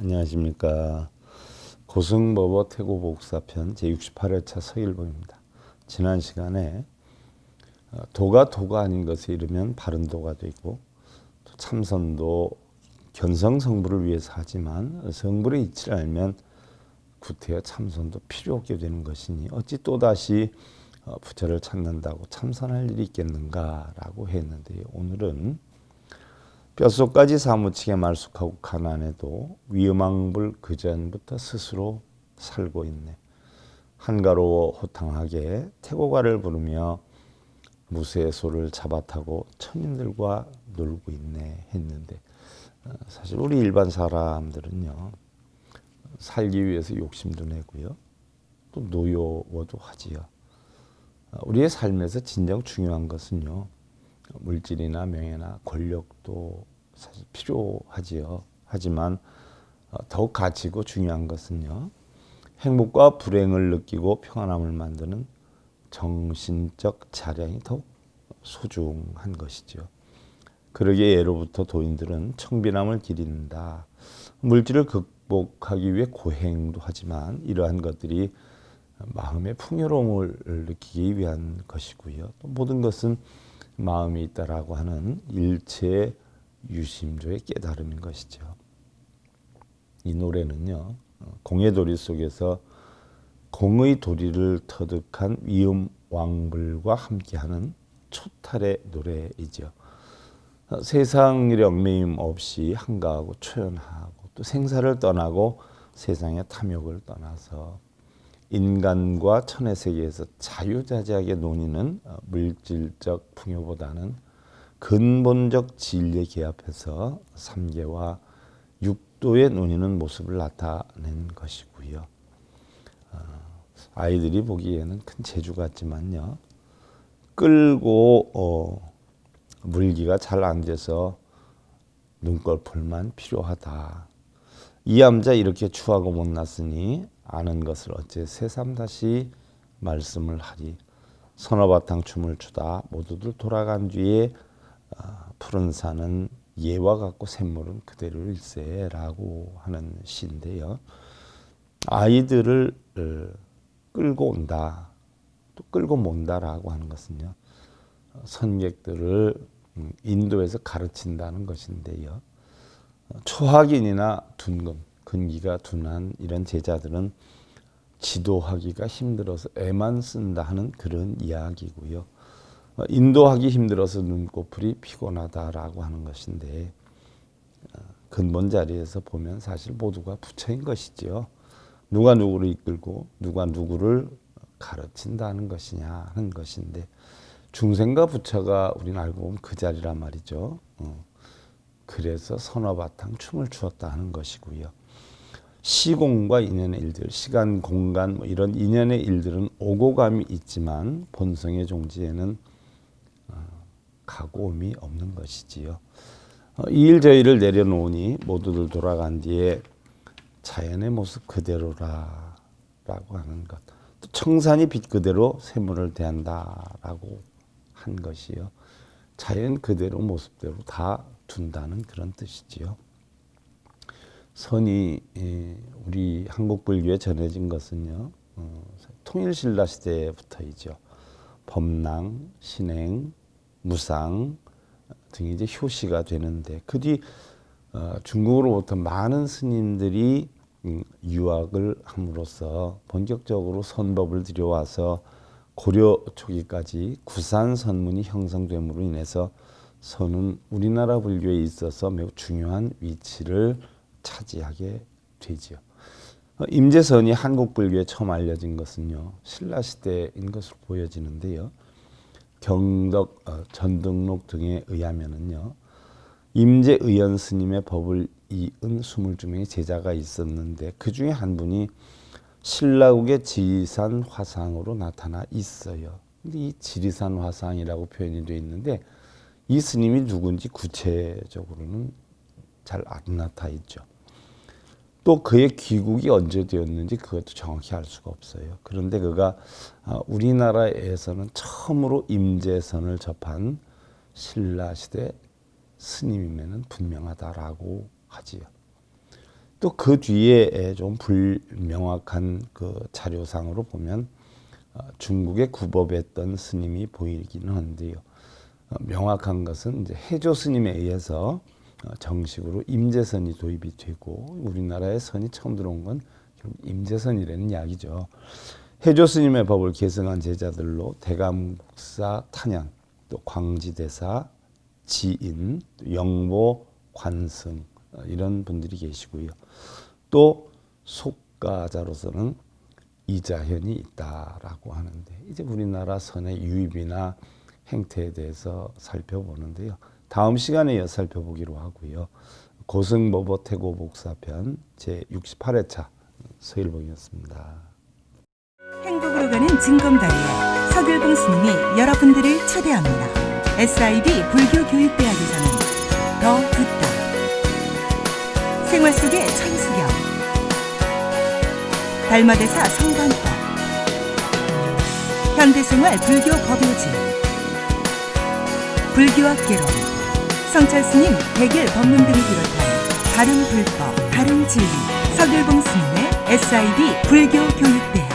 안녕하십니까. 고승법어 태고복사편 제68회차 서일봉입니다. 지난 시간에 도가 아닌 것에 이르면 바른 도가 되고, 또 참선도 견성성불을 위해서 하지만 성불의 이치를 알면 구태여 참선도 필요 없게 되는 것이니 어찌 또다시 부처를 찾는다고 참선할 일이 있겠는가라고 했는데요. 오늘은 뼛속까지 사무치게 말쑥하고 가난해도 위음왕불 그전부터 스스로 살고 있네. 한가로워 호탕하게 태고가를 부르며 무쇠의 소를 잡아타고 천인들과 놀고 있네 했는데, 사실 우리 일반 사람들은요, 살기 위해서 욕심도 내고요, 또 노여워도 하지요. 우리의 삶에서 진정 중요한 것은요, 물질이나 명예나 권력도 사실 필요하지요. 하지만 더욱 가치고 중요한 것은요, 행복과 불행을 느끼고 평안함을 만드는 정신적 자량이 더욱 소중한 것이죠. 그러기에 예로부터 도인들은 청빈함을 기린다. 물질을 극복하기 위해 고행도 하지만 이러한 것들이 마음의 풍요로움을 느끼기 위한 것이고요. 또 모든 것은 마음이 있다라고 하는 일체 유심조의 깨달음인 것이죠. 이 노래는요, 공의 도리 속에서 공의 도리를 터득한 위음 왕불과 함께하는 초탈의 노래이죠. 세상의 얽매임 없이 한가하고 초연하고 또 생사를 떠나고 세상의 탐욕을 떠나서 인간과 천의 세계에서 자유자재하게 논의는 물질적 풍요보다는 근본적 진리에 개합해서 삼계와 육도에 논의는 모습을 나타낸 것이고요. 아이들이 보기에는 큰 재주 같지만요, 끌고 물기가 잘 안 돼서 눈꺼풀만 필요하다. 이 암자 이렇게 추하고 못났으니 아는 것을 어째 새삼 다시 말씀을 하리. 서너바탕 춤을 추다 모두들 돌아간 뒤에 푸른 산은 예와 같고 샘물은 그대로일세라고 하는 시인데요. 아이들을 끌고 온다, 또 끌고 몬다라고 하는 것은요, 선객들을 인도해서 가르친다는 것인데요. 초학인이나 둔금, 근기가 둔한 이런 제자들은 지도하기가 힘들어서 애만 쓴다 하는 그런 이야기고요. 인도하기 힘들어서 눈꺼풀이 피곤하다라고 하는 것인데, 근본 자리에서 보면 사실 모두가 부처인 것이죠. 누가 누구를 이끌고 누가 누구를 가르친다는 것이냐 하는 것인데, 중생과 부처가 우리는 알고 보면 그 자리란 말이죠. 그래서 서너바탕 춤을 추었다 하는 것이고요. 시공과 인연의 일들, 시간, 공간 뭐 이런 인연의 일들은 오고 감이 있지만 본성의 종지에는 가고 옴이 없는 것이지요. 이 일 저 일을 내려놓으니 모두들 돌아간 뒤에 자연의 모습 그대로라 라고 하는 것. 또 청산이 빛 그대로 세물을 대한다라고 한 것이요. 자연 그대로 모습대로 다 둔다는 그런 뜻이지요. 선이 우리 한국 불교에 전해진 것은요, 통일신라 시대부터이죠. 법랑, 신행, 무상 등이 이제 효시가 되는데, 그 뒤 중국으로부터 많은 스님들이 유학을 함으로써 본격적으로 선법을 들여와서 고려 초기까지 구산 선문이 형성됨으로 인해서 선은 우리나라 불교에 있어서 매우 중요한 위치를 차지하게 되지요. 임재선이 한국 불교에 처음 알려진 것은요, 신라 시대인 것으로 보여지는데요. 경덕, 전등록 등에 의하면은요, 임재의연 스님의 법을 이은 22명의 제자가 있었는데 그 중에 한 분이 신라국의 지리산 화상으로 나타나 있어요. 근데 이 지리산 화상이라고 표현이 되어 있는데 이 스님이 누군지 구체적으로는 잘 안 나타 있죠. 또 그의 귀국이 언제 되었는지 그것도 정확히 알 수가 없어요. 그런데 그가 우리나라에서는 처음으로 임재선을 접한 신라 시대 스님이면은 분명하다라고 하지요. 또 그 뒤에 좀 불명확한 그 자료상으로 보면 중국에 구법했던 스님이 보이기는 한데요. 명확한 것은 이제 해조 스님에 의해서 정식으로 임재선이 도입이 되고 우리나라에 선이 처음 들어온 건 임재선이라는 이야기죠. 해조 스님의 법을 계승한 제자들로 대감국사 탄현, 또 광지대사, 지인, 영보 관승 이런 분들이 계시고요. 또 속가자로서는 이자현이 있다라고 하는데 이제 우리나라 선의 유입이나 행태에 대해서 살펴보는데요. 다음 시간에 이어 살펴보기로 하고요. 고승보보 태고복사편 제68회차 서일봉이었습니다. 행복으로 가는 징검다리에 서길봉 스님이 여러분들을 초대합니다. SIB 불교교육대학에서는 더 듣다, 생활 속의 천수경, 달마대사 성관법, 현대생활 불교 법요지, 불교학개론, 성찰스님 백일 법문 등을 비롯한 다른 불법, 다른 진리, 서길봉 스님의 SIB 불교교육대학.